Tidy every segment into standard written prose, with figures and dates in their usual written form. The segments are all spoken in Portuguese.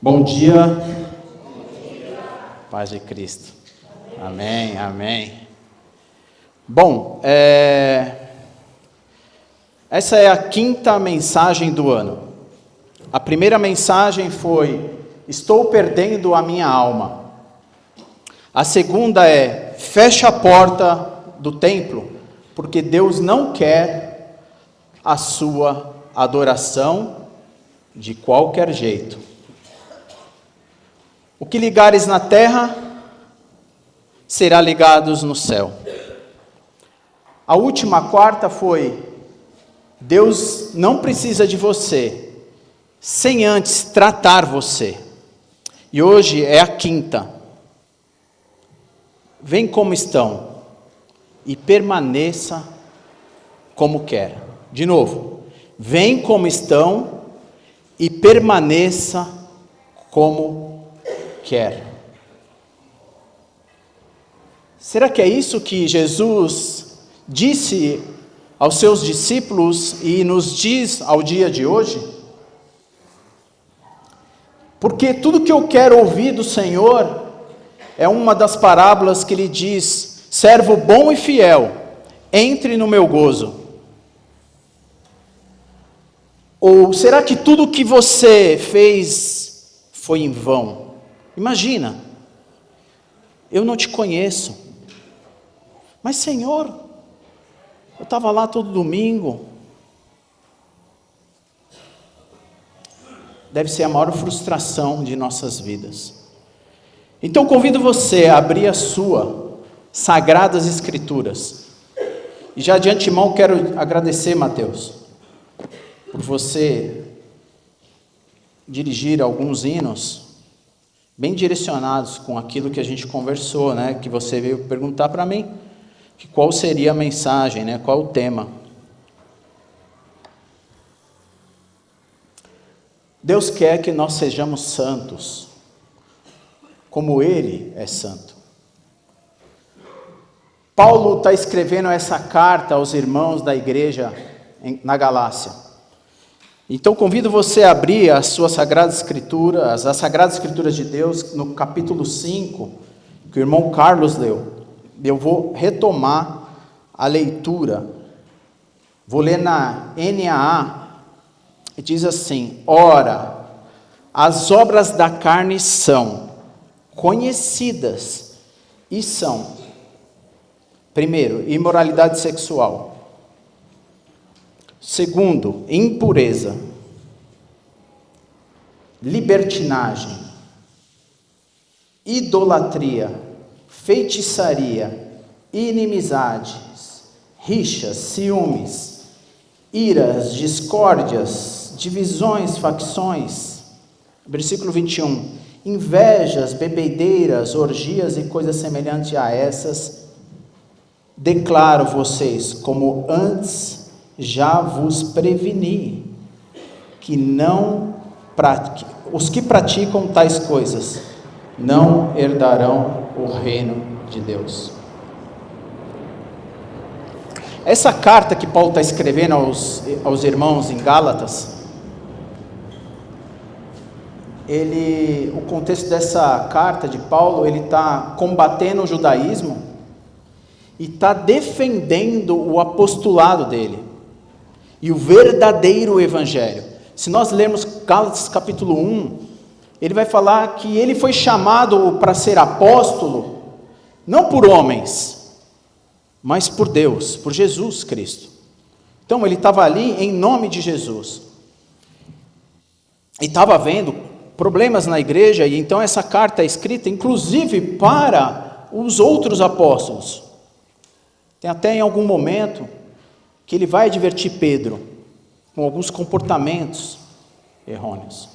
Bom dia, paz de Cristo. Amém, amém. Bom, essa é a quinta mensagem do ano. A primeira mensagem foi: estou perdendo a minha alma. A segunda é: fecha a porta do templo, porque Deus não quer a sua adoração de qualquer jeito. O que ligares na terra, será ligados no céu. A última, a quarta, foi: Deus não precisa de você, sem antes tratar você. E hoje é a quinta. Vem como estão, e permaneça como quer. De novo, vem como estão, e permaneça como quer. Será que é isso que Jesus disse aos seus discípulos e nos diz ao dia de hoje? Porque tudo que eu quero ouvir do Senhor é uma das parábolas que ele diz: servo bom e fiel, entre no meu gozo. Ou será que tudo que você fez foi em vão? Imagina, eu não te conheço, mas Senhor, eu estava lá todo domingo. Deve ser a maior frustração de nossas vidas. Então convido você a abrir a sua Sagradas Escrituras. E já de antemão quero agradecer, Mateus, por você dirigir alguns hinos bem direcionados com aquilo que a gente conversou, né? Que você veio perguntar para mim, que qual seria a mensagem, né? Qual o tema. Deus quer que nós sejamos santos, como Ele é santo. Paulo está escrevendo essa carta aos irmãos da igreja na Galácia. Então convido você a abrir as suas Sagradas Escrituras, as Sagradas Escrituras de Deus, no capítulo 5, que o irmão Carlos leu. Eu vou retomar a leitura. Vou ler na NAA, e diz assim: ora, as obras da carne são conhecidas e são: primeiro, imoralidade sexual. Segundo, impureza, libertinagem, idolatria, feitiçaria, inimizades, rixas, ciúmes, iras, discórdias, divisões, facções. Versículo 21. Invejas, bebedeiras, orgias e coisas semelhantes a essas, declaro vocês, como antes já vos preveni, que os que praticam tais coisas não herdarão o reino de Deus. Essa carta que Paulo está escrevendo aos irmãos em Gálatas, o contexto dessa carta de Paulo, ele está combatendo o judaísmo e está defendendo o apostolado dele e o verdadeiro evangelho. Se nós lermos Gálatas capítulo 1, ele vai falar que ele foi chamado para ser apóstolo, não por homens, mas por Deus, por Jesus Cristo. Então ele estava ali em nome de Jesus. E estava havendo problemas na igreja, e então essa carta é escrita inclusive para os outros apóstolos. Tem até em algum momento que ele vai advertir Pedro com alguns comportamentos errôneos.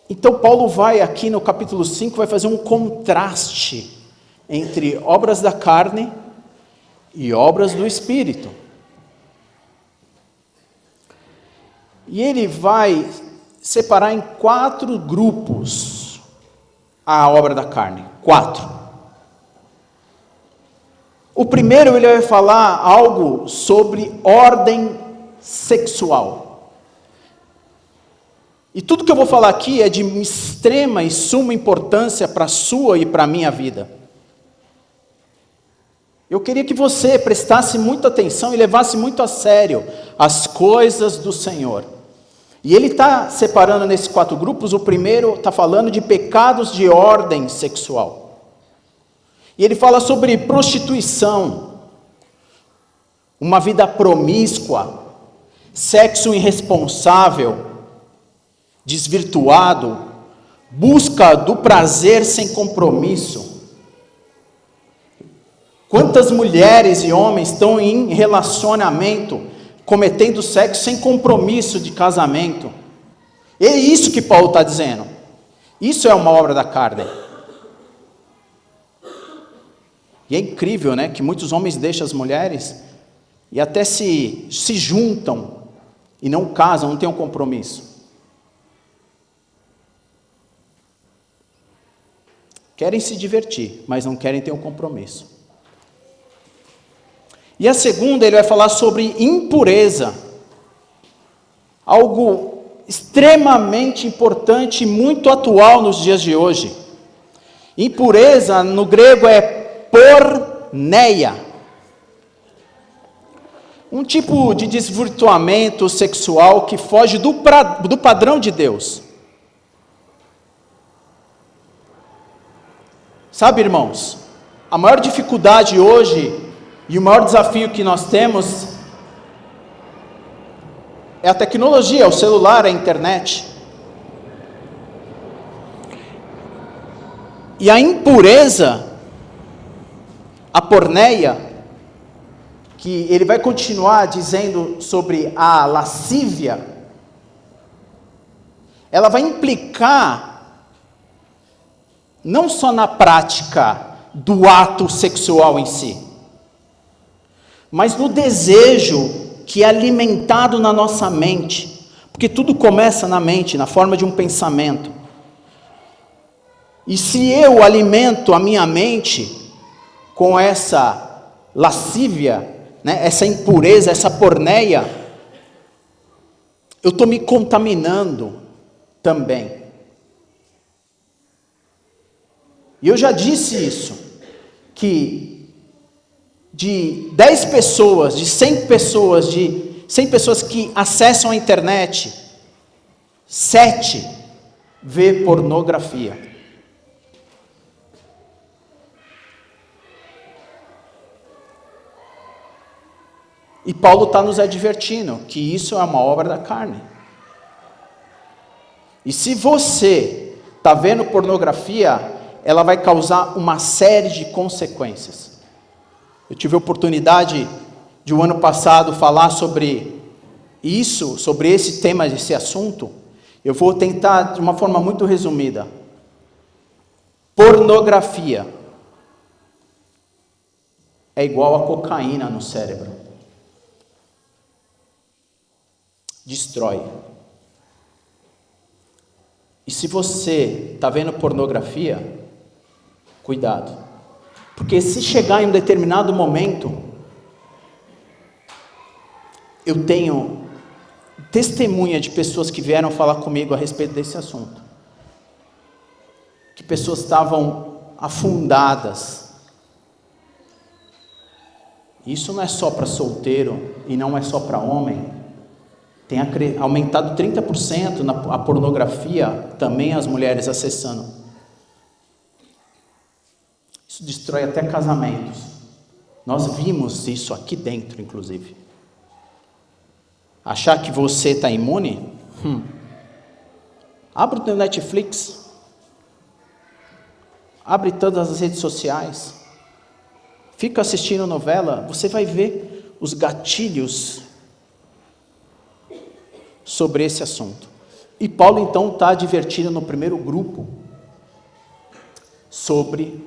Então Paulo vai aqui no capítulo 5, vai fazer um contraste entre obras da carne e obras do Espírito. E ele vai separar em 4 grupos a obra da carne. 4. O primeiro, ele vai falar algo sobre ordem sexual. E tudo que eu vou falar aqui é de extrema e suma importância para a sua e para a minha vida. Eu queria que você prestasse muita atenção e levasse muito a sério as coisas do Senhor. E ele está separando nesses 4 grupos. O primeiro está falando de pecados de ordem sexual. E ele fala sobre prostituição, uma vida promíscua, sexo irresponsável, desvirtuado, busca do prazer sem compromisso. Quantas mulheres e homens estão em relacionamento, cometendo sexo sem compromisso de casamento? É isso que Paulo está dizendo. Isso é uma obra da carne. E é incrível, né, que muitos homens deixam as mulheres e até se juntam e não casam, não têm um compromisso. Querem se divertir, mas não querem ter um compromisso. E a segunda, ele vai falar sobre impureza. Algo extremamente importante e muito atual nos dias de hoje. Impureza, no grego, é porneia. Um tipo de desvirtuamento sexual que foge do padrão de Deus. Sabe, irmãos, a maior dificuldade hoje e o maior desafio que nós temos é a tecnologia, é o celular, é a internet. E a impureza, a porneia, que ele vai continuar dizendo sobre a lascívia, ela vai implicar não só na prática do ato sexual em si, mas no desejo que é alimentado na nossa mente, porque tudo começa na mente, na forma de um pensamento. E se eu alimento a minha mente com essa lascívia, né, essa impureza, essa porneia, eu estou me contaminando também. E eu já disse isso, que de 10 pessoas, de 100 pessoas que acessam a internet, 7 vê pornografia. E Paulo está nos advertindo que isso é uma obra da carne. E se você está vendo pornografia, ela vai causar uma série de consequências. Eu tive a oportunidade de o ano passado falar sobre isso, sobre esse tema, esse assunto. Eu vou tentar de uma forma muito resumida. Pornografia é igual a cocaína no cérebro. Destrói. E se você está vendo pornografia, cuidado. Porque se chegar em um determinado momento, eu tenho testemunha de pessoas que vieram falar comigo a respeito desse assunto. Que pessoas estavam afundadas. Isso não é só para solteiro e não é só para homem. Tem aumentado 30% a pornografia, também as mulheres acessando. Isso destrói até casamentos. Nós vimos isso aqui dentro, inclusive. Achar que você está imune? Abre o teu Netflix. Abre todas as redes sociais. Fica assistindo novela, você vai ver os gatilhos sobre esse assunto. E Paulo então está advertindo no primeiro grupo sobre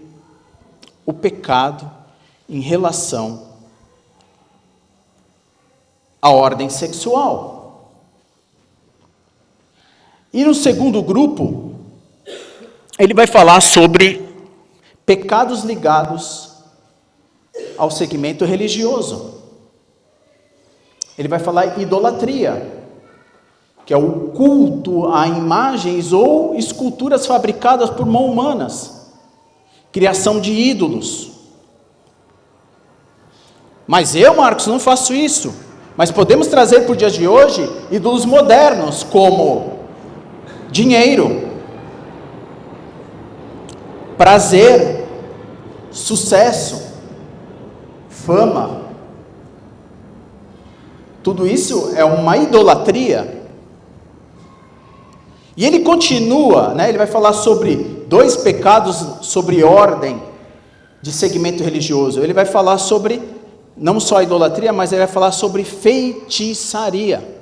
o pecado em relação à ordem sexual. E no segundo grupo, ele vai falar sobre pecados ligados ao segmento religioso. Ele vai falar idolatria, que é o culto a imagens ou esculturas fabricadas por mãos humanas, criação de ídolos. Mas eu, Marcos, não faço isso. Mas podemos trazer para o dia de hoje ídolos modernos, como dinheiro, prazer, sucesso, fama. Tudo isso é uma idolatria. E ele continua, ele vai falar sobre 2 pecados sobre ordem de segmento religioso. Ele vai falar sobre, não só a idolatria, mas ele vai falar sobre feitiçaria.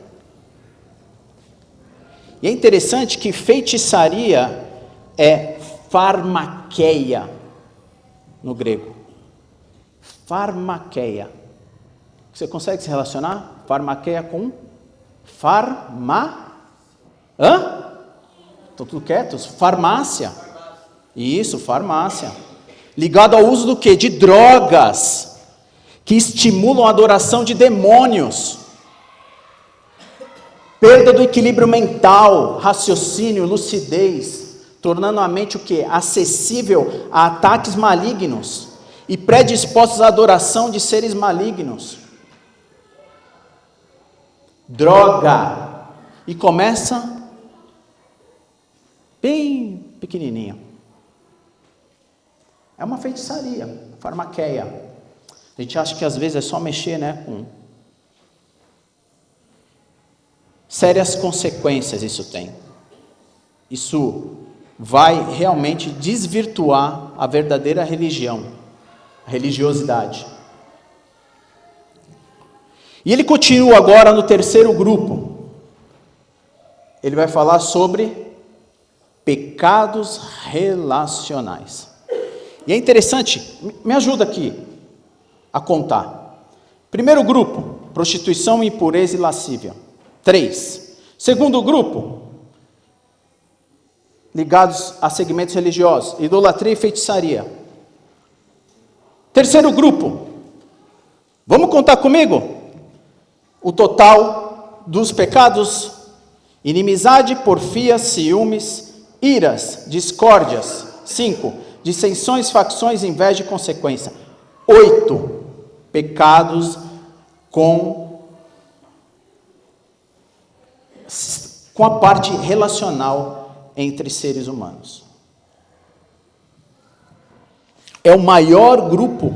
E é interessante que feitiçaria é farmakeia no grego. Farmakeia. Você consegue se relacionar? Farmakeia com Estão tudo quietos? Farmácia. Isso, farmácia. Ligado ao uso do quê? De drogas, que estimulam a adoração de demônios. Perda do equilíbrio mental, raciocínio, lucidez, tornando a mente o quê? Acessível a ataques malignos e predispostos à adoração de seres malignos. Droga. E começa bem pequenininho. É uma feitiçaria, farmakeia. A gente acha que às vezes é só mexer, com sérias consequências isso tem. Isso vai realmente desvirtuar a verdadeira religião, a religiosidade. E ele continua agora no 3º grupo. Ele vai falar sobre pecados relacionais. E é interessante, me ajuda aqui a contar. 1º grupo, prostituição, impureza e lascívia. 3. 2º grupo, ligados a segmentos religiosos, idolatria e feitiçaria. 3º grupo, vamos contar comigo? O total dos pecados: inimizade, porfia, ciúmes, iras, discórdias. 5. Dissensões, facções, inveja e consequência. 8. Pecados com a parte relacional entre seres humanos. É o maior grupo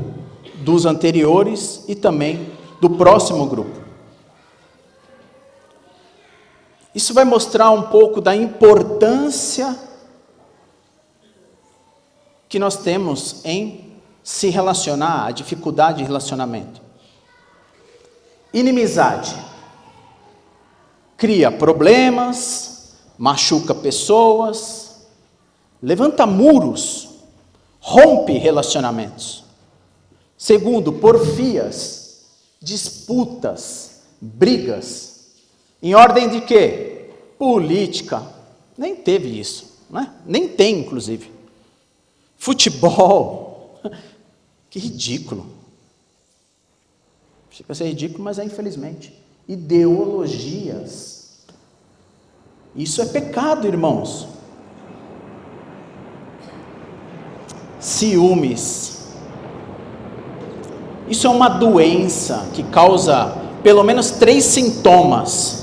dos anteriores e também do próximo grupo. Isso vai mostrar um pouco da importância que nós temos em se relacionar, a dificuldade de relacionamento. Inimizade. Cria problemas, machuca pessoas, levanta muros, rompe relacionamentos. 2, porfias, disputas, brigas. Em ordem de quê? Política. Nem teve isso, Nem tem, inclusive. Futebol. Que ridículo. Chega a ser ridículo, mas é infelizmente. Ideologias. Isso é pecado, irmãos. Ciúmes. Isso é uma doença que causa pelo menos 3 sintomas.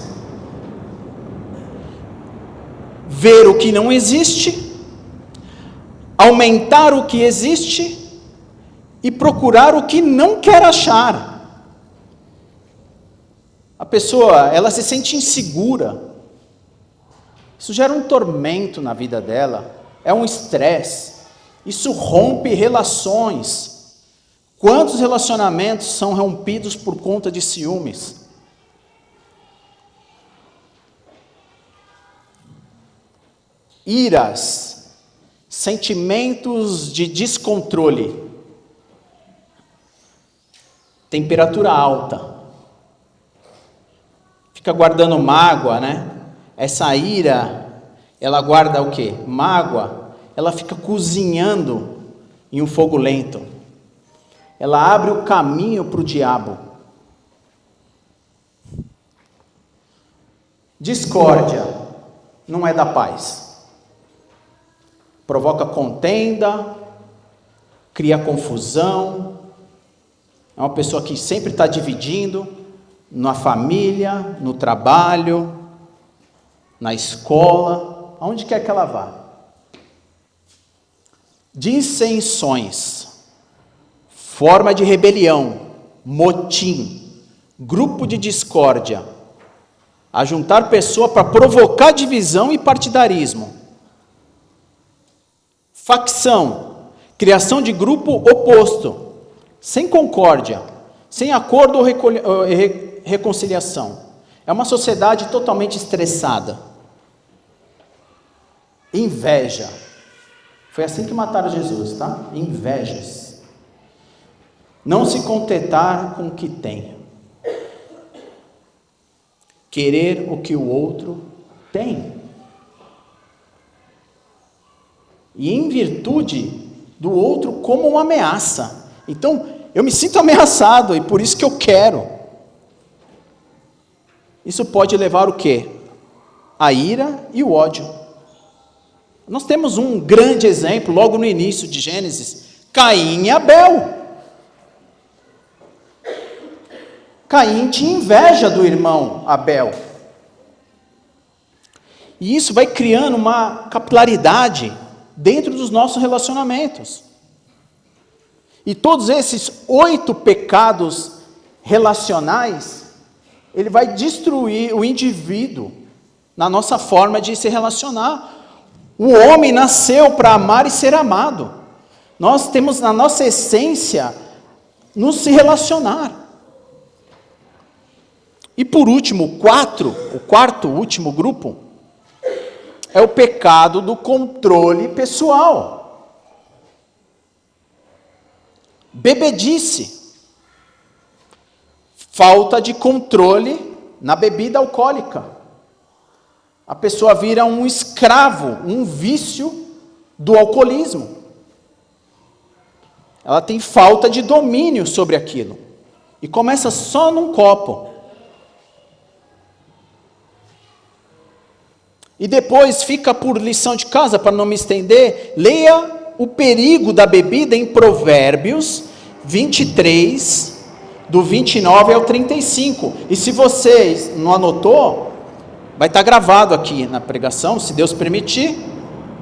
Ver o que não existe, aumentar o que existe e procurar o que não quer achar. A pessoa, ela se sente insegura. Isso gera um tormento na vida dela, é um estresse. Isso rompe relações. Quantos relacionamentos são rompidos por conta de ciúmes? Iras, sentimentos de descontrole, temperatura alta, fica guardando mágoa, Essa ira, ela guarda o quê? Mágoa, ela fica cozinhando em um fogo lento. ela abre o caminho para o diabo. Discórdia não é da paz. Provoca contenda, cria confusão. É uma pessoa que sempre está dividindo na família, no trabalho, na escola, aonde quer que ela vá. Dissensões, forma de rebelião, motim, grupo de discórdia, ajuntar pessoa para provocar divisão e partidarismo. Facção, criação de grupo oposto, sem concórdia, sem acordo ou reconciliação. É uma sociedade totalmente estressada. Inveja. Foi assim que mataram Jesus, tá? Invejas. Não se contentar com o que tem. Querer o que o outro tem. E em virtude do outro como uma ameaça. Então, eu me sinto ameaçado e por isso que eu quero. Isso pode levar o quê? A ira e o ódio. Nós temos um grande exemplo, logo no início de Gênesis, Caim e Abel. Caim tinha inveja do irmão Abel. E isso vai criando uma capilaridade dentro dos nossos relacionamentos. E todos esses 8 pecados relacionais, ele vai destruir o indivíduo na nossa forma de se relacionar. O homem nasceu para amar e ser amado. Nós temos na nossa essência nos se relacionar. E por último, o quarto último grupo, é o pecado do controle pessoal. Bebedice. Falta de controle na bebida alcoólica. A pessoa vira um escravo, um vício do alcoolismo. Ela tem falta de domínio sobre aquilo. E começa só num copo. E depois fica por lição de casa, para não me estender, leia o perigo da bebida em Provérbios 23, do 29 ao 35. E se você não anotou, vai estar gravado aqui na pregação, se Deus permitir,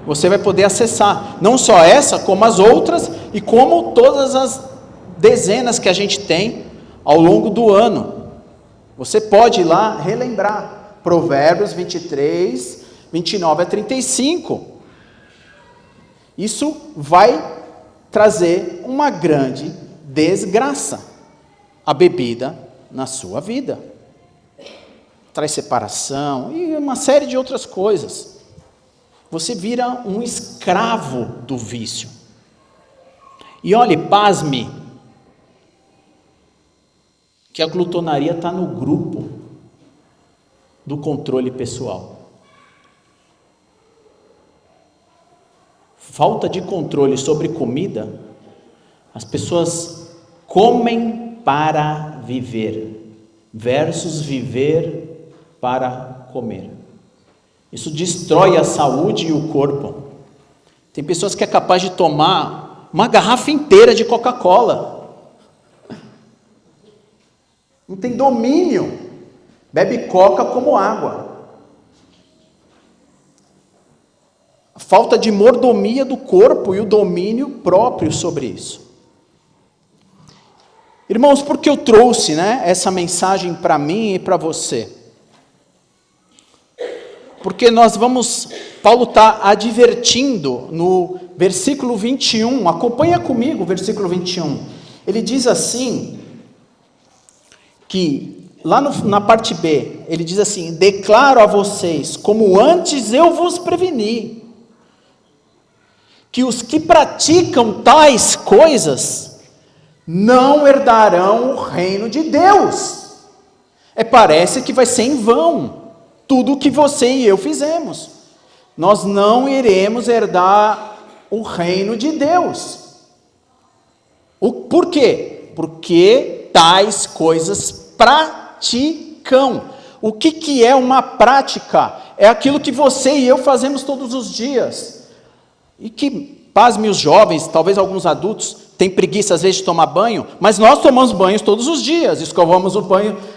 você vai poder acessar. Não só essa, como as outras, e como todas as dezenas que a gente tem ao longo do ano. Você pode ir lá relembrar. Provérbios 23, 29 a 35. Isso vai trazer uma grande desgraça. A bebida na sua vida. Traz separação e uma série de outras coisas. Você vira um escravo do vício. E olhe, pasme, que a glutonaria está no grupo do controle pessoal. Falta de controle sobre comida, as pessoas comem para viver, versus viver para comer. Isso destrói a saúde e o corpo. Tem pessoas que é capaz de tomar uma garrafa inteira de Coca-Cola. Não tem domínio. Bebe Coca como água. A falta de mordomia do corpo e o domínio próprio sobre isso. Irmãos, por que eu trouxe, essa mensagem para mim e para você? Porque Paulo está advertindo no versículo 21, acompanha comigo o versículo 21. Ele diz assim, que lá na parte B, ele diz assim: declaro a vocês, como antes eu vos preveni, que os que praticam tais coisas não herdarão o reino de Deus. Parece que vai ser em vão tudo o que você e eu fizemos. Nós não iremos herdar o reino de Deus. Por quê? Porque tais coisas praticam. O que é uma prática? É aquilo que você e eu fazemos todos os dias. E que, pasme os jovens, talvez alguns adultos, têm preguiça às vezes de tomar banho, mas nós tomamos banhos todos os dias, escovamos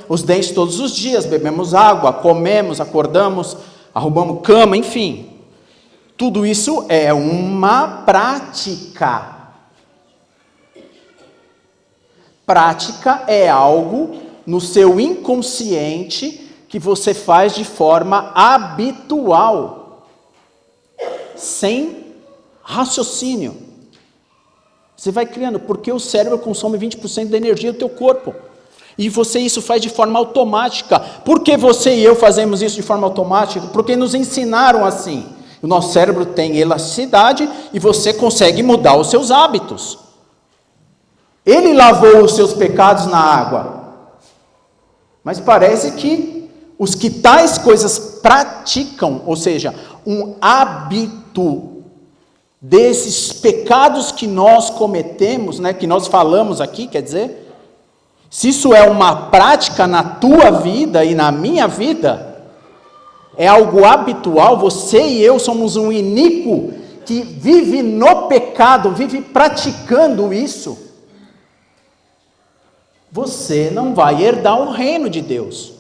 os dentes todos os dias, bebemos água, comemos, acordamos, arrumamos cama, enfim. Tudo isso é uma prática. Prática é algo no seu inconsciente que você faz de forma habitual, sem raciocínio. Você vai criando, porque o cérebro consome 20% da energia do teu corpo. E você isso faz de forma automática. Por que você e eu fazemos isso de forma automática? Porque nos ensinaram assim. O nosso cérebro tem elasticidade e você consegue mudar os seus hábitos. Ele lavou os seus pecados na água. Mas parece que os que tais coisas praticam, ou seja, um hábito desses pecados que nós cometemos, né, que nós falamos aqui, quer dizer, se isso é uma prática na tua vida e na minha vida, é algo habitual, você e eu somos um iníquo que vive no pecado, vive praticando isso, você não vai herdar o reino de Deus.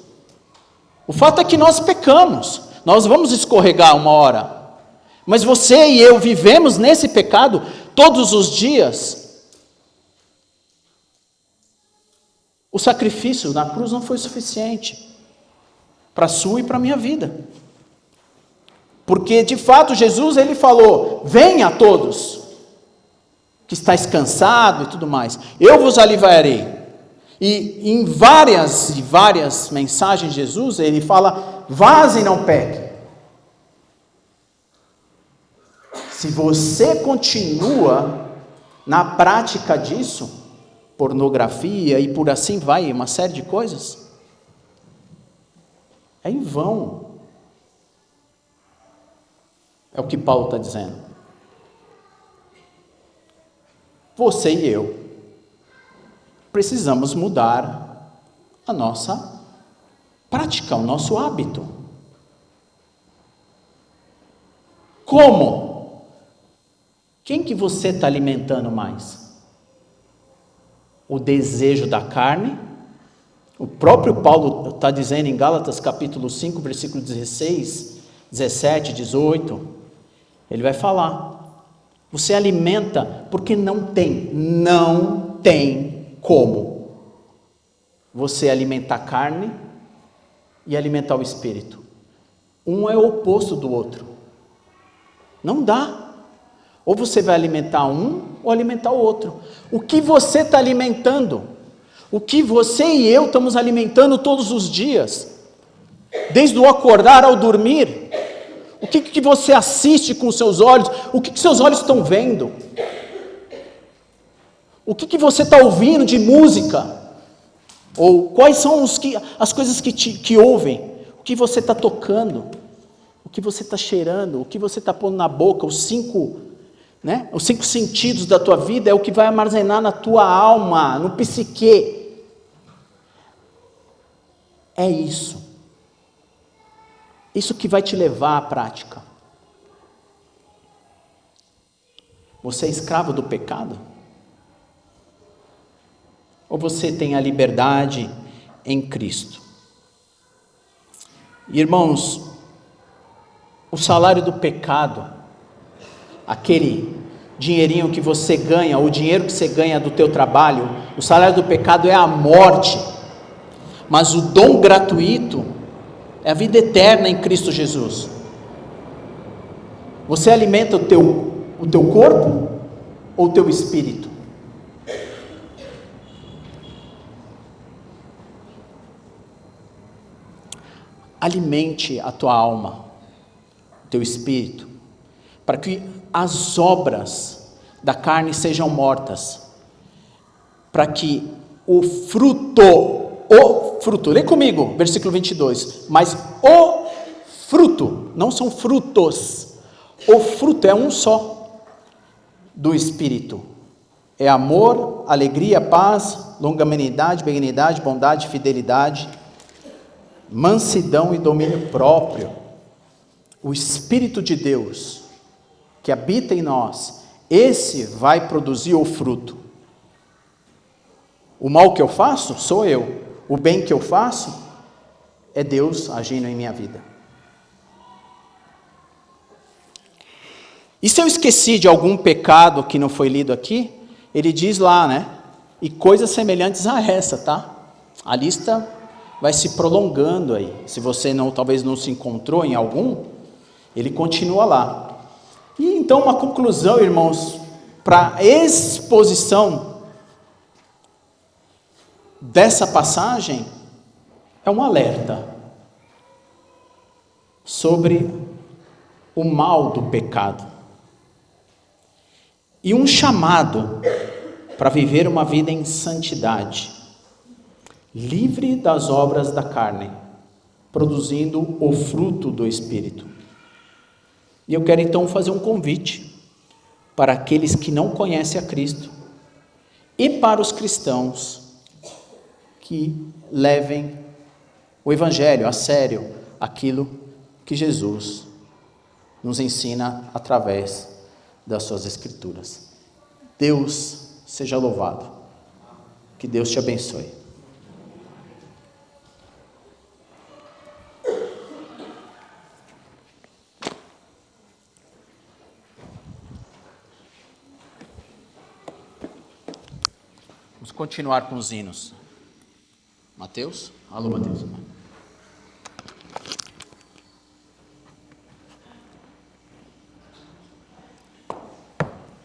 O fato é que nós pecamos, nós vamos escorregar uma hora, mas você e eu vivemos nesse pecado todos os dias. O sacrifício na cruz não foi suficiente para a sua e para a minha vida. Porque, de fato, Jesus, ele falou, venha a todos, que estáis cansado e tudo mais, eu vos aliviarei. E em várias mensagens de Jesus, ele fala, vaze e não peque. Se você continua na prática disso, pornografia e por assim vai, uma série de coisas, é em vão. É o que Paulo está dizendo. Você e eu precisamos mudar a nossa prática, o nosso hábito. Como? Quem que você está alimentando mais? O desejo da carne? O próprio Paulo está dizendo em Gálatas capítulo 5, versículo 16, 17, 18, ele vai falar, você alimenta porque não tem como você alimentar a carne e alimentar o espírito. Um é o oposto do outro. Não dá. Ou você vai alimentar um ou alimentar o outro. O que você está alimentando? O que você e eu estamos alimentando todos os dias? Desde o acordar ao dormir? O que você assiste com os seus olhos? O que seus olhos estão vendo? O que você está ouvindo de música? Ou quais são as coisas que ouvem? O que você está tocando? O que você está cheirando? O que você está pondo na boca? Os cinco sentidos da tua vida é o que vai armazenar na tua alma, no psique. É isso. Isso que vai te levar à prática. Você é escravo do pecado? Ou você tem a liberdade em Cristo? Irmãos, o salário do pecado, aquele dinheirinho que você ganha, o dinheiro que você ganha do teu trabalho, o salário do pecado é a morte, mas o dom gratuito é a vida eterna em Cristo Jesus. Você alimenta o teu corpo ou o teu espírito? Alimente a tua alma, o teu espírito, para que as obras da carne sejam mortas, para que o fruto, lê comigo, versículo 22, mas o fruto, não são frutos, o fruto é um só, do Espírito, é amor, alegria, paz, longanimidade, benignidade, bondade, fidelidade, mansidão e domínio próprio. O Espírito de Deus que habita em nós, esse vai produzir o fruto. O mal que eu faço, sou eu. O bem que eu faço, é Deus agindo em minha vida. E se eu esqueci de algum pecado que não foi lido aqui, ele diz lá, né? E coisas semelhantes a essa, tá? A lista vai se prolongando aí. Se você talvez não se encontrou em algum, ele continua lá. E então uma conclusão, irmãos, para a exposição dessa passagem, é um alerta sobre o mal do pecado. E um chamado para viver uma vida em santidade, livre das obras da carne, produzindo o fruto do Espírito. E eu quero então fazer um convite para aqueles que não conhecem a Cristo e para os cristãos que levem o Evangelho a sério, aquilo que Jesus nos ensina através das suas Escrituras. Deus seja louvado. Que Deus te abençoe. Vamos continuar com os hinos. Mateus? Alô, Mateus.